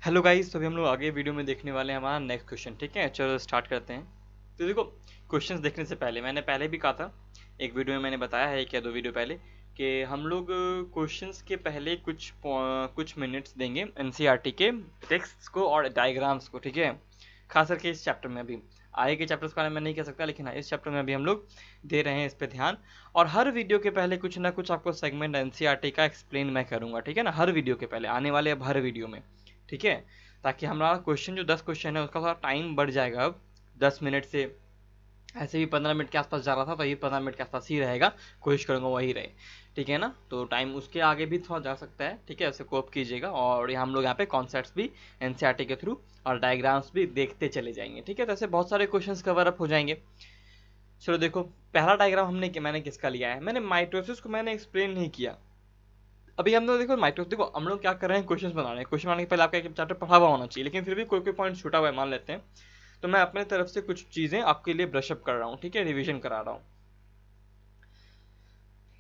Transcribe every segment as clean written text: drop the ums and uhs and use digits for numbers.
Hello guys, तो अभी हम लोग आगे वीडियो में देखने वाले हैं हमारा नेक्स्ट क्वेश्चन। ठीक है, चलो स्टार्ट करते हैं। तो देखो, क्वेश्चंस देखने से पहले मैंने पहले भी कहा था, एक वीडियो में मैंने बताया है, एक या दो वीडियो पहले, कि हम लोग क्वेश्चंस के पहले कुछ मिनट्स देंगे एनसीईआरटी के टेक्स्ट को और डायग्राम्स को। ठीक है, खास करके इस चैप्टर में। अभी आगे के चैप्टर्स के बारे में मैं नहीं कह सकता, लेकिन हाँ, इस चैप्टर में अभी हम लोग दे रहे हैं इस पे ध्यान। और हर वीडियो के पहले कुछ ना कुछ आपको सेगमेंट एनसीईआरटी का एक्सप्लेन मैं करूंगा। ठीक है ना, हर वीडियो के पहले आने वाले अब हर वीडियो में। ठीक है, ताकि हमारा क्वेश्चन जो 10 क्वेश्चन है उसका थोड़ा टाइम बढ़ जाएगा। अब 10 मिनट से ऐसे भी 15 मिनट के आसपास जा रहा था, तो ये 15 मिनट के आसपास ही रहेगा। कोशिश करूंगा वही रहे। ठीक है ना, तो टाइम उसके आगे भी थोड़ा जा सकता है। ठीक है, ऐसे कोप कीजिएगा। और हम लोग यहाँ पे कॉन्सेप्ट्स भी एनसीईआरटी के थ्रू और डायग्राम्स भी देखते चले जाएंगे। ठीक है, तो ऐसे बहुत सारे क्वेश्चंस कवर अप हो जाएंगे। चलो देखो, पहला डायग्राम मैंने किसका लिया है। मैंने माइटोसिस को मैंने एक्सप्लेन नहीं किया। अभी हम लोग देखो माइटोसिस, देखो हम लोग क्या कर रहे हैं, क्वेश्चन बना रहे हैं। क्वेश्चन बनाने के पहले आपका एक चैप्टर पढ़ा हुआ होना चाहिए, लेकिन फिर भी कोई कोई पॉइंट छूटा हुआ है मान लेते हैं। तो मैं अपने तरफ से कुछ चीजें आपके लिए ब्रशअप कर रहा हूँ। ठीक है, रिवीजन करा रहा हूँ।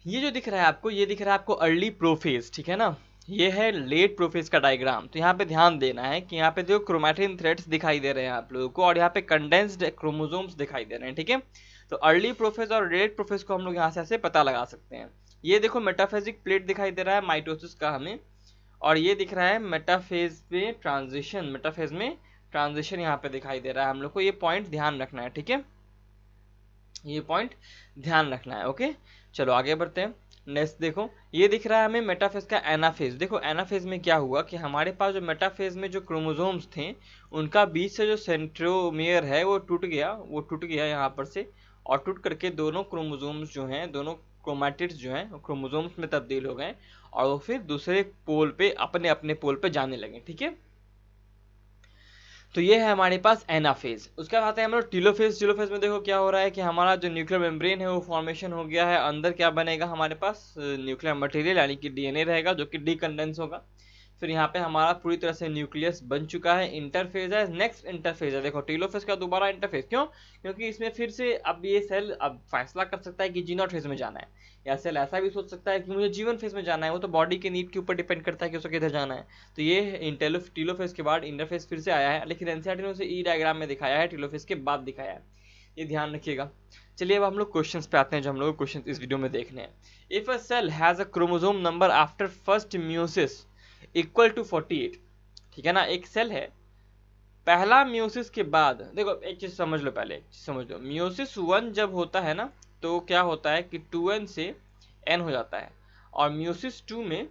ये जो दिख रहा है आपको, ये दिख रहा है आपको अर्ली प्रोफेज। ठीक है ना, ये है लेट प्रोफेज का डायग्राम। तो यहाँ पे ध्यान देना है कि यहाँ पे जो क्रोमैटिन थ्रेड्स दिखाई दे रहे हैं आप लोगों को, और यहाँ पे कंडेंस्ड क्रोमोसोम्स दिखाई दे रहे हैं। ठीक है, तो अर्ली प्रोफेज और लेट प्रोफेज को हम लोग यहाँ से ऐसे पता लगा सकते हैं। ये देखो मेटाफेजिक प्लेट दिखाई दे रहा है माइटोसिस का हमें, और ये दिख रहा है मेटाफेज में ट्रांजिशन। मेटाफेज में ट्रांजिशन यहाँ पे दिखाई दे रहा है हम लोग को। ये पॉइंट ध्यान रखना है। ठीक है, ये पॉइंट ध्यान रखना है। ओके, चलो आगे बढ़ते हैं। नेक्स्ट देखो, ये दिख रहा है हमें मेटाफेज का एनाफेज। देखो एनाफेज में क्या हुआ कि हमारे पास जो मेटाफेज में जो क्रोमोसोम्स थे, उनका बीच से जो सेंट्रोमियर है वो टूट गया। यहाँ पर से, और टूट करके दोनों क्रोमोसोम्स जो हैं, दोनों क्रोमैटिड्स जो हैं क्रोमोसोम्स में तब्दील हो गए, और वो फिर दूसरे पोल पे, अपने अपने पोल पे जाने लगे। ठीक है, तो ये है हमारे पास एनाफेज। उसके बाद आते हैं हम लोग टीलोफेज। टीलोफेज में देखो क्या हो रहा है कि हमारा जो न्यूक्लियर मेम्ब्रेन है वो फॉर्मेशन हो गया है। अंदर क्या बनेगा हमारे पास, न्यूक्लियर मटेरियल यानी कि डीएनए रहेगा, जो कि डीकंडेंस होगा। फिर यहाँ पे हमारा पूरी तरह से न्यूक्लियस बन चुका है। इंटरफेज है, नेक्स्ट इंटरफेज है। देखो टीलोफेज का दोबारा इंटरफेज क्यों, क्योंकि इसमें फिर से अब ये सेल अब फैसला कर सकता है कि जी नॉट फेज में जाना है, या सेल ऐसा भी सोच सकता है कि मुझे जीवन फेज में जाना है। वो तो बॉडी के नीड के ऊपर डिपेंड करता है कि उसको किधर जाना है। तो ये टीलोफेज के बाद इंटरफेज फिर से आया है, लेकिन एनसीईआरटी ने उसे ई डायग्राम में दिखाया है, टीलोफेज के बाद दिखाया है। ये ध्यान रखिएगा। चलिए अब हम लोग क्वेश्चंस पे आते हैं जो हम लोग क्वेश्चन इस वीडियो में देखने हैं। If a cell has a chromosome number after first meiosis equal to 48। ठीक है ना, एक सेल है, पहला म्यूसिस के बाद, देखो एक चीज समझ लो, पहले समझ लो, म्यूसिस 1 जब होता है ना, तो क्या होता है कि 2n से n हो जाता है, और म्यूसिस 2 में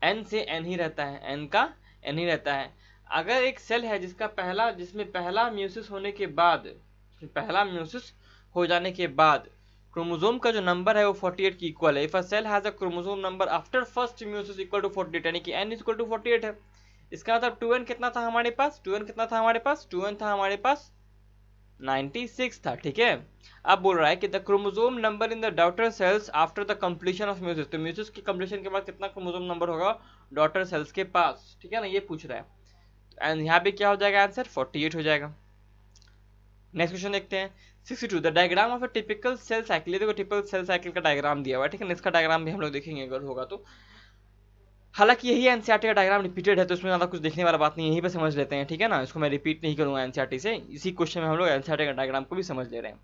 n से n ही रहता है, n का n ही रहता है। अगर एक सेल है जिसमें पहला म्यूसिस होने के बाद, पहला म्यूसिस हो जाने के बाद क्रोमोसोम का जो नंबर है वो 48 की इक्वल है। If a cell has a chromosome number after first meiosis equal to 48, यानी कि n इक्वल टू 48 है। इसका मतलब 2n कितना था हमारे पास, 2n कितना था हमारे पास, 2n था हमारे पास 96 था। ठीक है, अब बोल रहा है कि the chromosome number in the daughter cells after the completion of meiosis. तो म्यूसिस की कंप्लीशन के बाद कितना क्रोमोसोम नंबर होगा डॉटर सेल्स के पास। ठीक है ना, ये पूछ रहा है। एंड यहाँ पे क्या हो जाएगा आंसर, 48 हो जाएगा। नेक्स्ट क्वेश्चन देखते हैं। 62 the diagram of a typical cell cycle. ये देखो टिपिकल सेल साइकिल का डायग्राम दिया हुआ है। ठीक है ना, इसका डायग्राम भी हम लोग देखेंगे अगर होगा तो। हालांकि यही एनसीईआरटी का डायग्राम रिपीटेड है, तो उसमें ज़्यादा कुछ देखने वाला बात नहीं है, यहीं पे समझ लेते हैं। ठीक है ना, इसको मैं रिपीट नहीं करूंगा एनसीईआरटी से। इसी क्वेश्चन में हम लोग एनसीईआरटी का डायग्राम को भी समझ ले रहे हैं।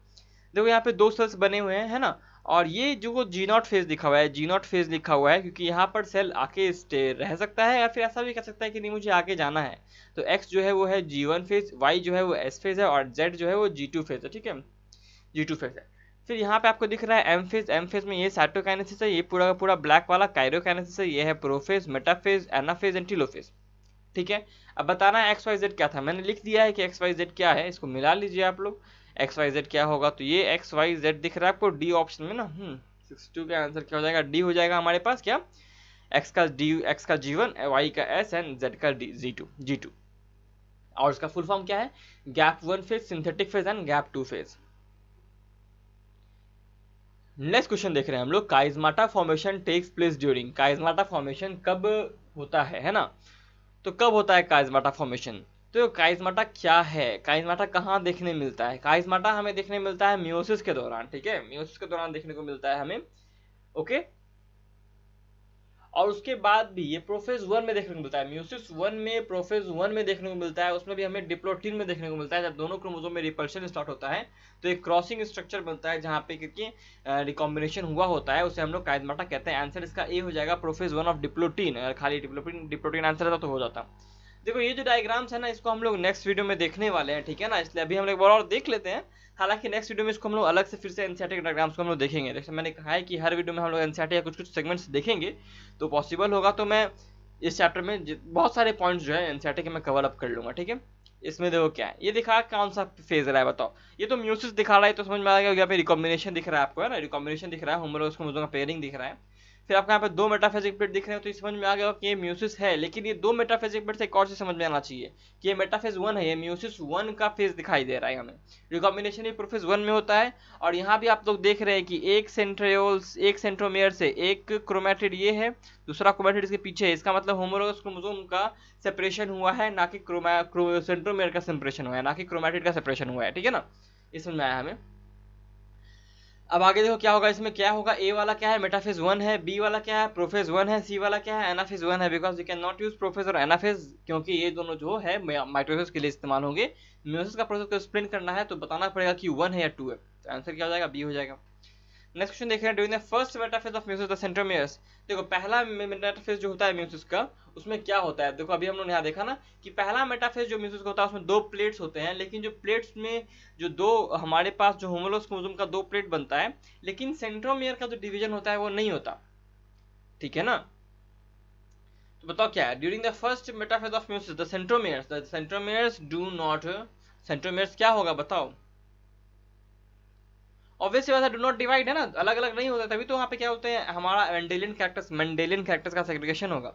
देखो यहाँ पे दो सेल्स बने हुए हैं, है ना, और ये जो जी नॉट फेज लिखा हुआ है, जी नॉट फेज लिखा हुआ है क्योंकि यहाँ पर सेल आके स्टे रह सकता है, या फिर ऐसा भी कर सकता है कि नहीं मुझे आगे जाना है। तो एक्स जो है वो है G1 फेज, वाई जो है वो एस फेज है, और जेड जो है वो G2 फेज है। ठीक है, G2 फेज है। फिर यहाँ पे आपको दिख रहा है एम फेज। एम फेज में ये साइटोकाइनेसिस है, ये पूरा का पूरा ब्लैक वाला काइरोकाइनेसिस है, ये है prophase, metaphase, anaphase and telophase. ठीक है, अब बताना है एक्स वाई जेड क्या था। मैंने लिख दिया है कि एक्स वाई जेड क्या है, इसको मिला लीजिए आप लोग। एक्स वाई जेड क्या होगा, तो ये एक्स वाई जेड दिख रहा है आपको डी ऑप्शन में ना। 62 का आंसर क्या हो जाएगा, डी हो जाएगा हमारे पास। क्या, एक्स का G1, वाई का S एंड जेड का G2। और इसका फुल फॉर्म क्या है, gap 1 phase, synthetic phase and gap 2 phase. Next question देख रहे हैं हम लोग। Chiasmata formation takes place during. Chiasmata formation कब होता है ना, तो कब होता है काइजमाटा फॉर्मेशन। तो काइजमाटा क्या है, काइजमाटा कहाँ देखने मिलता है। काइजमाटा हमें देखने मिलता है मियोसिस के दौरान। ठीक है, मियोसिस के दौरान देखने को मिलता है हमें। ओके, और उसके बाद भी ये प्रोफेज 1 में देखने को मिलता है, म्यूसिस 1 में, प्रोफेज 1 में देखने को मिलता है, उसमें भी हमें डिप्लोटीन में देखने को मिलता है। जब दोनों क्रोमोसोम में रिपल्शन स्टार्ट होता है तो एक क्रॉसिंग स्ट्रक्चर बनता है जहाँ पे क्योंकि रिकॉम्बिनेशन हुआ होता है, उसे हम लोग काइनेमाटा कहते हैं। आंसर इसका ए हो जाएगा, प्रोफेज 1 ऑफ डिप्लोटीन। अगर खाली डिप्लोटीन आंसर था तो हो जाता। देखो ये जो डायग्राम्स है ना, इसको हम लोग नेक्स्ट वीडियो में देखने वाले हैं, ठीक है ना, इसलिए अभी हम लोग और देख लेते हैं। हालांकि नेक्स्ट वीडियो में इसको हम लोग अलग से फिर से एनसीईआरटी के डायग्राम्स को हम लोग देखेंगे। जैसे मैंने कहा है कि हर वीडियो में हम लोग एनसीईआरटी या कुछ कुछ सेगमेंट्स देखेंगे, तो पॉसिबल होगा तो मैं इस चैप्टर में बहुत सारे पॉइंट्स जो है एनसीईआरटी के मैं कवर अप कर लूंगा, ठीक है। इसमें देखो क्या है, ये दिखा कौन सा फेज रहा है बताओ। ये तो म्यूसिस दिखा रहा है, तो समझ में आ गया। यहाँ पे रिकॉम्बिनेशन दिख रहा है आपको, है ना, रिकॉम्बिनेशन दिख रहा है, होमोलॉगस क्रोमोसोम का पेयरिंग दिख रहा है। फिर आपको यहाँ पे दो मेटाफेजिक प्लेट दिख रहे हैं, तो समझ में आ गया कि ये म्यूसिस है। लेकिन ये दो मेटाफेजिक प्लेट से एक और चीज समझ में आना चाहिए कि ये मेटाफेज 1 है, ये म्यूसिस 1 का फेज दिखाई दे रहा है हमें। रिकॉम्बिनेशन भी प्रोफेज 1 में होता है। और यहाँ भी आप लोग देख रहे हैं कि एक सेंट्रियोल्स, एक सेंट्रोमियर से एक क्रोमैटिड ये है, दूसरा क्रोमैटिड इसके पीछे है। इसका मतलब होमोलॉगस क्रोमोसोम का सेपरेशन हुआ है, ना कि सेंट्रोमियर का सेपरेशन हुआ है, ना कि क्रोमैटिड का सेपरेशन हुआ है, ठीक है ना। इस समझ में आया हमें। अब आगे देखो क्या होगा, इसमें क्या होगा, ए वाला क्या है, मेटाफेज 1 है, बी वाला क्या है, प्रोफेज 1 है, सी वाला क्या है, एनाफेज 1 है। Because you can not use prophase और एनाफेज, क्योंकि ये दोनों जो है माइटोसिस के लिए इस्तेमाल होंगे। म्यूसिस का प्रोसेस को एक्सप्लेन करना है तो बताना पड़ेगा कि 1 है या 2 है। तो आंसर क्या हो जाएगा, बी हो जाएगा। नेक्स्ट क्वेश्चन देख रहे हैं, during the first metaphase of meiosis the centromeres. देखो पहला मेटाफेज जो होता है म्यूसिस का, उसमें क्या होता है, देखो अभी हम लोग यहाँ देखा ना कि पहला मेटाफेज जो म्यूसिस का होता है उसमें दो प्लेट्स होते हैं। लेकिन जो प्लेट्स में जो दो हमारे पास जो होमोलॉगस क्रोमोसोम का दो प्लेट बनता है, लेकिन सेंट्रोमियर का जो डिवीजन होता है वो नहीं होता, ठीक है ना। तो बताओ क्या है, during the first metaphase of meiosis the centromeres do not, centromeres क्या होगा बताओ। ऑब्वियस बात है, डू नॉट डिवाइड है ना, अलग अलग नहीं होता, तभी तो वहाँ पे क्या होते हैं, हमारा मेंडेलियन कैरेक्टर्स का सेग्रीगेशन होगा।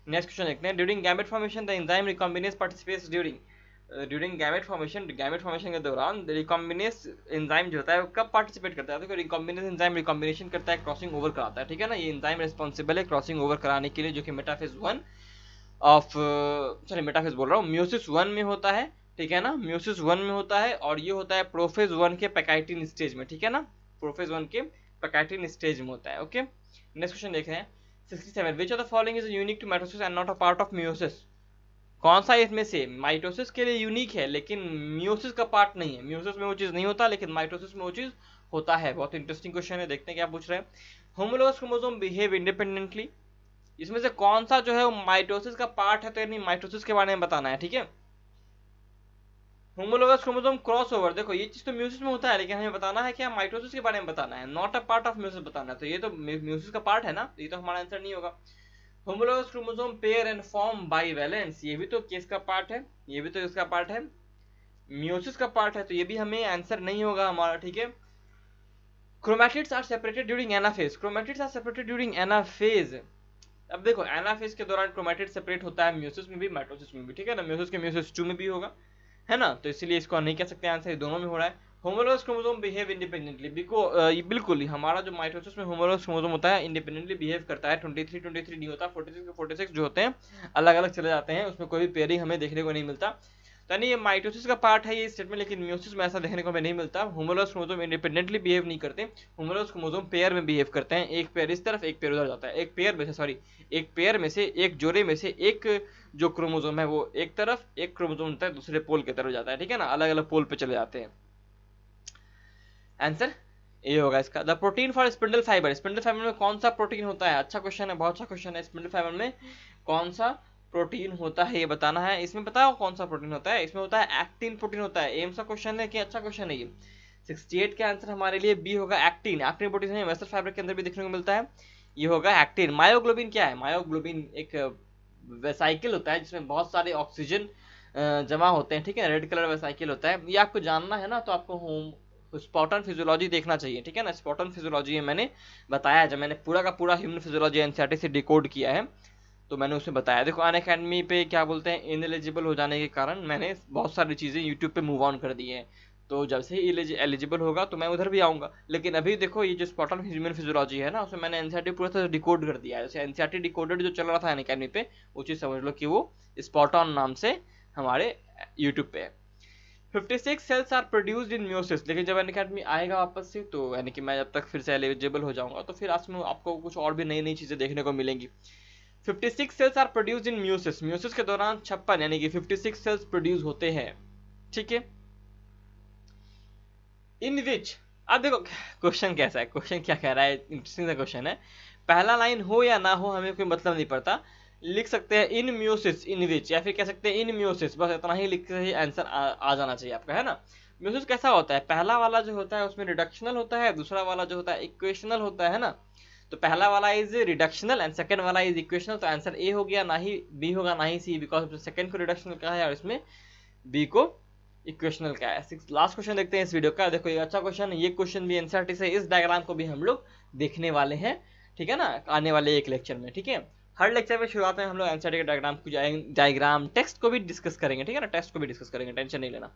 नेक्स्ट क्वेश्चन देखते हैं, during gamete formation the enzyme recombinase participates during gamete formation के दौरान रिकॉम्बिनेज एंजाइम जो होता है वो कब पार्टिसिपेट करता है। तो रिकॉम्बिनेज एंजाइम रिकॉम्बिनेशन करता है, क्रॉसिंग ओवर कराता है, ठीक है ना। ये एंजाइम रिस्पॉन्सिबल है क्रॉसिंग ओवर कराने के लिए, जो कि मेटाफेज 1 ऑफ, सॉरी मेटाफेज बोल रहा हूँ, म्यूसिस 1 में होता है, ठीक है ना, म्यूसिस 1 में होता है। और ये होता है प्रोफेज 1 के पैकाइटिन स्टेज में, ठीक है ना, प्रोफेज 1 के पैकाइटिन स्टेज में होता है। ओके, नेक्स्ट क्वेश्चन देख रहे हैं 67, which of the following is unique to mitosis and not a part of meiosis. कौन सा इसमें से माइटोसिस के लिए यूनिक है लेकिन म्यूसिस का पार्ट नहीं है। म्यूसिस में वो चीज नहीं होता लेकिन माइटोसिस में वो चीज होता है। बहुत इंटरेस्टिंग क्वेश्चन है, देखते हैं क्या पूछ रहे हैं। होमोलॉगस क्रोमोसोम बिहेव इंडिपेंडेंटली, इसमें से कौन सा जो है वो माइटोसिस का पार्ट है, तो यानी माइटोसिस के बारे में बताना है, ठीक है। होमोलॉगस क्रोमोसोम क्रॉस ओवर, देखो ये चीज तो म्यूसिस में होता है, लेकिन हमें बताना है क्या, माइटोसिस के बारे में बताना है, not a part of meiosis बताना है। तो ये तो म्यूसिस का पार्ट है ना, ये तो हमारा आंसर नहीं होगा। Homologous chromosome pair and form bivalents, ये भी तो केस का पार्ट है, ये भी तो इसका पार्ट है, म्यूसिस का पार्ट है, तो ये भी हमें आंसर नहीं होगा हमारा, ठीक है। Chromatids are separated during anaphase, chromatids are separated during anaphase. अब देखो एनाफेज के दौरान क्रोमैटिड सेपरेट होता है, म्यूसिस में भी माइटोसिस में भी, ठीक है ना। म्यूसिस के म्यूसिस 2 में भी होगा, है ना, तो इसलिए इसको नहीं कह सकते आंसर, दोनों में हो रहा है। होमोलॉगस क्रोमोसोम बिहेव इंडिपेंडेंटली, बिल्कुल हमारा जो माइटोसिस में होमोलॉगस क्रोमोसोम होता है इंडिपेंडेंटली बिहेव करता है। 23 नहीं होता, 46 जो होते हैं अलग अलग चले जाते हैं, उसमें कोई भी पेयरिंग हमें देखने को नहीं मिलता। तो यानी ये माइटोसिस का पार्ट है ये स्टेटमेंट, लेकिन म्यूसिस में ऐसा देखने को हमें नहीं मिलता। होमोलॉगस क्रोमोसोम इंडिपेंडेंटली बिहेव नहीं करते, होमोलॉगस क्रोमोसोम पेयर में बिहेव करते हैं। एक पेयर इस तरफ, एक पेयर उधर जाता है, एक पेयर में से एक जोड़े में से एक जो क्रोमोसोम है वो एक तरफ, एक क्रोमोसोम होता है दूसरे पोल की तरफ जाता है, ठीक है ना, अलग अलग पोल पे चले जाते हैं। आंसर ये होगा इसका। The protein for spindle fibre, spindle fibre में कौन सा प्रोटीन होता है, अच्छा क्वेश्चन है, बहुत अच्छा क्वेश्चन है। स्पिंडल फाइबर में कौन सा प्रोटीन होता है ये बताना है। इसमें बताओ कौन सा प्रोटीन होता है, इसमें होता है एक्टिन प्रोटीन होता है। एम्स का क्वेश्चन है कि अच्छा क्वेश्चन है ये। 68 का आंसर हमारे लिए बी होगा, एक्टिन। एक्टिन प्रोटीन है मसल फाइबर के अंदर भी देखने को मिलता है, ये होगा एक्टिन। मायोग्लोबिन क्या है, मायोग्लोबिन एक वेसाइकिल होता है जिसमें बहुत सारे ऑक्सीजन जमा होते हैं, ठीक है, रेड कलर वेसाइकिल होता है। ये आपको जानना है ना, तो आपको होम स्पॉटन फिजियोलॉजी देखना चाहिए, ठीक है ना। स्पॉटन फिजियोलॉजी मैंने बताया, जब मैंने पूरा का पूरा ह्यूमन फिजियोलॉजी एनसीईआरटी से डिकोड किया है तो मैंने उसमें बताया। देखो अनअकैडमी पे क्या बोलते हैं, इनएलिजिबल हो जाने के कारण मैंने बहुत सारी चीज़ें यूट्यूब पे मूव ऑन कर दी है, तो जब से ही एलिजिबल होगा तो मैं उधर भी आऊँगा। लेकिन अभी देखो ये जो स्पॉटन ह्यूमन फिजियोलॉजी है ना, उसमें मैंने एनसीईआरटी पूरा तरह डिकोड कर दिया है। जैसे एनसीईआरटी डिकोडेड जो चल रहा था अनअकैडमी पे, वो चीज़ समझ लो कि वो स्पॉटन नाम से हमारे यूट्यूब पे है। 56 cells are produced in meiosis, लेकिन जब अनअकैडमी आएगा वापस से तो यानी कि मैं जब तक फिर से एलिजिबल हो जाऊंगा तो फिर आज में आपको कुछ और भी नई नई चीज़ें देखने को मिलेंगी। 56 cells are produced in meiosis, meiosis के दौरान 56 यानी कि 56 सेल्स प्रोड्यूस होते हैं, ठीक है। इन विच, अब देखो क्वेश्चन कैसा है, क्वेश्चन क्या कह रहा है, इंटरेस्टिंग सा क्वेश्चन है। पहला लाइन हो या ना हो हमें कोई मतलब नहीं पड़ता, लिख सकते हैं इन म्योसिस इन विच, या फिर कह सकते हैं इन म्योसिस, बस इतना ही लिख के आंसर आ जाना चाहिए आपका, है ना। म्योसिस कैसा होता है, पहला वाला जो होता है उसमें रिडक्शनल होता है, दूसरा वाला जो होता है इक्वेशनल होता है ना। तो पहला वाला इज रिडक्शनल एंड सेकंड वाला इज इक्वेशनल, तो आंसर ए हो गया, ना ही बी होगा ना ही सी, बिकॉज सेकंड को रिडक्शनल कहा है और इसमें बी को इक्वेशनल का है। लास्ट क्वेश्चन देखते हैं इस वीडियो का, देखो ये अच्छा क्वेश्चन है, ये क्वेश्चन भी एनसीईआरटी से, इस डायग्राम को भी हम लोग देखने वाले हैं, ठीक है ना, आने वाले एक लेक्चर में, ठीक है। हर लेक्चर में शुरुआत में हम लोग एनसीईआरटी के डायग्राम टेक्स्ट को भी डिस्कस करेंगे, ठीक है ना, टेक्स्ट को भी डिस्कस करेंगे, टेंशन नहीं लेना।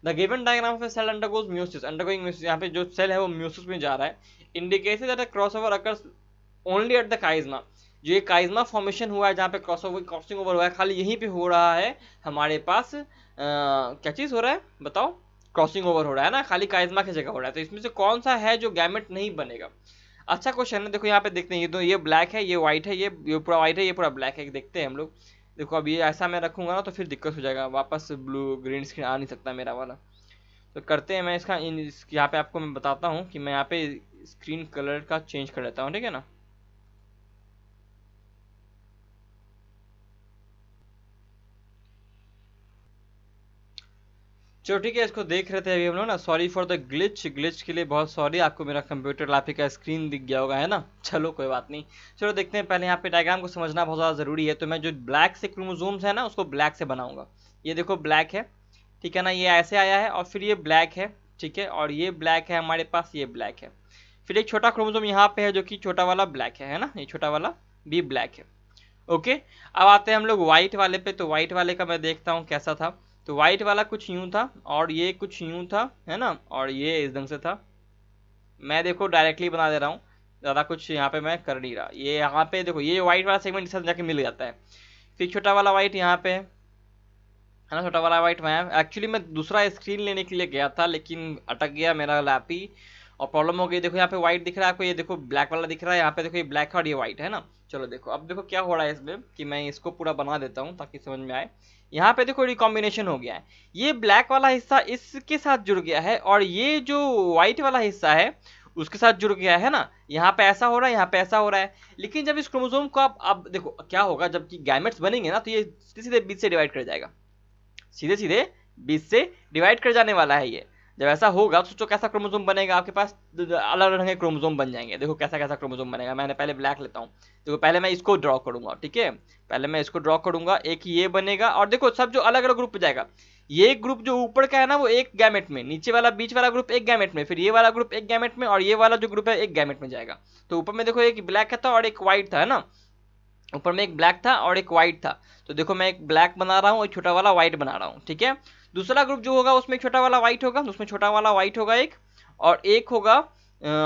The given diagram of cell undergoes meiosis, undergoing meiosis, यहाँ पे जो सेल है वो म्योसिस में जा रहा है, indicates that a crossover occurs only at the chiasma, जो ये काइज्मा फॉर्मेशन हुआ है जहाँ पे क्रॉसिंग ओवर हुआ है, खाली यहीं पे हो रहा है हमारे पास। क्या चीज़ हो रहा है बताओ, क्रॉसिंग ओवर हो रहा है ना, खाली काइज्मा की जगह हो रहा है, तो इसमें से कौन सा है जो गैमेट नहीं बनेगा। अच्छा क्वेश्चन है, देखो यहाँ पे देखते हैं, ये तो ये ब्लैक है, ये व्हाइट है, ये पूरा व्हाइट है, ये पूरा ब्लैक है, देखते हैं हम लोग। देखो अब ये ऐसा मैं रखूंगा ना तो फिर दिक्कत हो जाएगा, वापस ब्लू ग्रीन स्क्रीन आ नहीं सकता मेरा वाला। तो करते हैं, मैं इसका यहाँ पे आपको मैं बताता हूँ कि मैं यहाँ पे स्क्रीन कलर का चेंज कर लेता हूँ, ठीक है ना। चलो ठीक है, इसको देख रहे थे अभी हम लोग ना, सॉरी फॉर द ग्लिच के लिए बहुत सॉरी, आपको मेरा कंप्यूटर लापी का स्क्रीन दिख गया होगा, है ना। चलो कोई बात नहीं, चलो देखते हैं, पहले यहाँ पे डायग्राम को समझना बहुत ज़्यादा ज़रूरी है। तो मैं जो ब्लैक से क्रोमोसोम्स है ना उसको ब्लैक से बनाऊंगा, ये देखो ब्लैक है, ठीक है ना, ये ऐसे आया है और फिर ये ब्लैक है, ठीक है, और ये ब्लैक है हमारे पास, ये ब्लैक है, फिर एक छोटा क्रोमोसोम यहाँ पे है जो कि छोटा वाला ब्लैक है ना, ये छोटा वाला भी ब्लैक है। ओके, अब आते हैं हम लोग व्हाइट वाले पे, तो व्हाइट वाले का मैं देखता हूँ कैसा था। तो व्हाइट वाला कुछ यूं था और ये कुछ यूं था, है ना, और ये इस ढंग से था। मैं देखो डायरेक्टली बना दे रहा हूँ, ज़्यादा कुछ यहाँ पे मैं कर नहीं रहा। ये यहाँ पे देखो ये व्हाइट वाला सेगमेंट इस साथ जाके मिल जाता है, फिर छोटा वाला व्हाइट यहाँ पे है ना, छोटा वाला व्हाइट। मैं एक्चुअली मैं दूसरा स्क्रीन लेने के लिए गया था लेकिन अटक गया मेरा लैप ही, और प्रॉब्लम हो गई। देखो यहाँ पे व्हाइट दिख रहा है आपको, ये देखो ब्लैक वाला दिख रहा है, यहाँ पे देखो ये ब्लैक है और ये व्हाइट है ना। चलो देखो अब देखो क्या हो रहा है इसमें, कि मैं इसको पूरा बना देता हूँ ताकि समझ में आए। यहाँ पे देखो रिकॉम्बिनेशन हो गया है, ये ब्लैक वाला हिस्सा इसके साथ जुड़ गया है और ये जो व्हाइट वाला हिस्सा है उसके साथ जुड़ गया है ना। यहाँ पे ऐसा हो रहा है, यहाँ पे ऐसा हो रहा है, लेकिन जब इस क्रोमोसोम को आप अब देखो क्या होगा, जबकि गैमेट्स बनेंगे ना तो ये सीधे सीधे बीच से डिवाइड कर जाएगा, सीधे सीधे 20 से डिवाइड कर जाने वाला है ये। जब ऐसा होगा तो सोचो कैसा क्रोमोसोम बनेगा, आपके पास अलग अलग ढंग के क्रोमोसोम बन जाएंगे। देखो कैसा कैसा क्रोमोसोम बनेगा, मैंने पहले ब्लैक लेता हूँ, देखो पहले मैं इसको ड्रॉ करूंगा, ठीक है, पहले मैं इसको ड्रॉ करूंगा, एक ये बनेगा, और देखो सब जो अलग अलग ग्रुप जाएगा, ये ग्रुप जो ऊपर का है ना वो एक गैमेट में, नीचे वाला बीच वाला ग्रुप एक गैमेट में, फिर ये वाला ग्रुप एक गैमेट में, और ये वाला जो ग्रुप है एक गैमेट में जाएगा। तो ऊपर में देखो एक ब्लैक था और एक व्हाइट था, है ना, ऊपर में एक ब्लैक था और एक व्हाइट था। तो देखो मैं एक ब्लैक बना रहा हूँ और छोटा वाला व्हाइट बना रहा हूँ, ठीक है। दूसरा ग्रुप जो होगा उसमें छोटा वाला व्हाइट होगा, उसमें छोटा वाला व्हाइट होगा एक, और एक होगा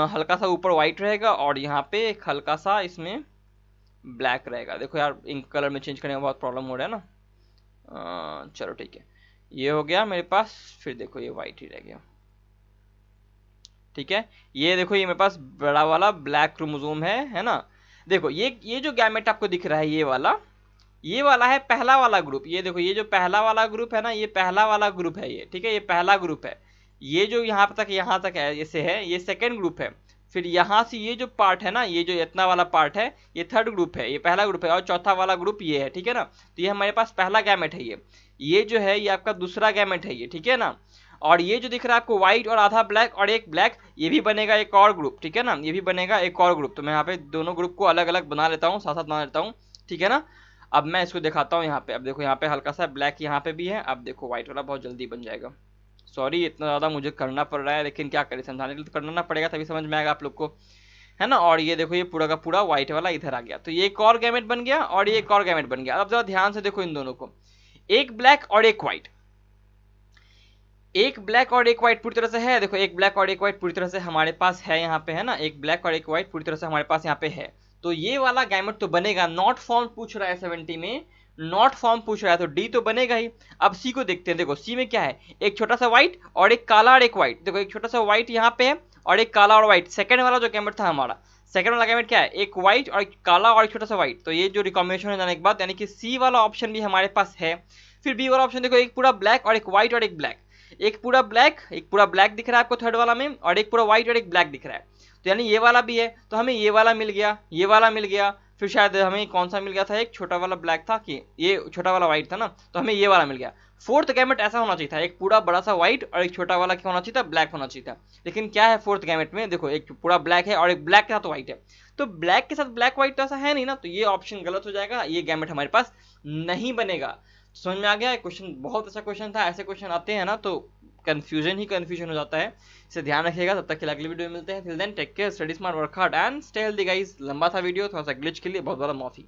हल्का सा ऊपर व्हाइट रहेगा और यहाँ पे एक हल्का सा इसमें ब्लैक रहेगा। देखो यार इंक कलर में चेंज करने में बहुत प्रॉब्लम हो रहा है ना। चलो ठीक है, ये हो गया मेरे पास, फिर देखो ये व्हाइट ही रह गया, ठीक है। ये देखो ये मेरे पास बड़ा वाला ब्लैक क्रोमोसोम है ना। देखो ये जो गैमेट आपको दिख रहा है ये वाला है पहला वाला ग्रुप, ये देखो ये जो पहला वाला ग्रुप है ना, ये पहला वाला ग्रुप है ये, ठीक है, ये पहला ग्रुप है। ये जो यहाँ तक है जैसे है, ये सेकंड ग्रुप है। फिर यहाँ से ये जो पार्ट है ना, ये जो इतना वाला पार्ट है, ये थर्ड ग्रुप है, ये पहला ग्रुप है, और चौथा वाला ग्रुप ये है, ठीक है ना। तो ये हमारे पास पहला गैमेट है, ये जो है ये आपका दूसरा गैमेट है ये, ठीक है ना। और ये जो दिख रहा है आपको व्हाइट और आधा ब्लैक और एक ब्लैक, ये भी बनेगा एक और ग्रुप, ठीक है ना, ये भी बनेगा एक और ग्रुप। तो मैं यहाँ पे दोनों ग्रुप को अलग अलग बना लेता हूँ, साथ साथ बना लेता हूँ, ठीक है ना। अब मैं इसको दिखाता हूँ यहाँ पे, अब देखो यहाँ पे हल्का सा ब्लैक यहाँ पे भी है, अब देखो व्हाइट वाला बहुत जल्दी बन जाएगा। सॉरी इतना ज़्यादा मुझे करना पड़ रहा है, लेकिन क्या करें, समझाने के लिए तो करना ना पड़ेगा, तभी समझ में आएगा आप लोग को, है ना। और ये देखो ये पूरा का पूरा व्हाइट वाला इधर आ गया, तो ये एक और गैमेट बन गया और ये एक और गैमेट बन गया। अब जरा ध्यान से देखो इन दोनों को, एक ब्लैक और एक व्हाइट, एक ब्लैक और एक व्हाइट पूरी तरह से है, देखो एक ब्लैक और एक व्हाइट पूरी तरह से हमारे पास है यहाँ पे, है ना, एक ब्लैक और एक व्हाइट पूरी तरह से हमारे पास यहाँ पे है। तो ये वाला गैमेट तो बनेगा, नॉट फॉर्म पूछ रहा है 70 में, नॉट फॉर्म पूछ रहा है तो डी तो बनेगा ही। अब सी को देखते हैं, देखो सी में क्या है, एक छोटा सा व्हाइट और एक काला और एक व्हाइट। देखो एक छोटा सा व्हाइट यहाँ पे है और एक काला और व्हाइट। सेकंड वाला जो गैमेट था हमारा, सेकंड वाला गैमेट क्या है, एक व्हाइट और एक काला और एक छोटा सा व्हाइट। तो ये जो रिकॉम्बिनेशन है जाने के बाद, यानी कि सी वाला ऑप्शन भी हमारे पास है। फिर बी वाला ऑप्शन देखो, एक पूरा ब्लैक और एक व्हाइट और एक ब्लैक, एक पूरा ब्लैक दिख रहा है आपको थर्ड वाला में, और एक पूरा व्हाइट और एक ब्लैक दिख रहा है। तो यानी ये वाला भी है, तो हमें ये वाला मिल गया, ये वाला मिल गया। फिर शायद हमें कौन सा मिल गया था, एक छोटा वाला ब्लैक था कि ये छोटा वाला व्हाइट था ना, तो हमें ये वाला मिल गया। फोर्थ गैमेट ऐसा होना चाहिए था, एक पूरा बड़ा सा व्हाइट और एक छोटा वाला क्या होना चाहिए था, ब्लैक होना चाहिए था। लेकिन क्या है फोर्थ गैमेट में, देखो एक पूरा ब्लैक है और एक ब्लैक के साथ व्हाइट है। तो ब्लैक के साथ ब्लैक व्हाइट तो ऐसा है नहीं ना, तो ये ऑप्शन गलत हो जाएगा, ये गैमेट हमारे पास नहीं बनेगा। समझ में आ गया? क्वेश्चन बहुत अच्छा क्वेश्चन था। ऐसे क्वेश्चन आते हैं ना तो कंफ्यूजन ही कंफ्यूजन हो जाता है। इसे ध्यान रखिएगा। तब तक के लिए अगली वीडियो में मिलते हैं। Till then take care, study smart, work hard and stay healthy guys. लंबा था वीडियो, थोड़ा सा ग्लिच के लिए बहुत बड़ा माफी।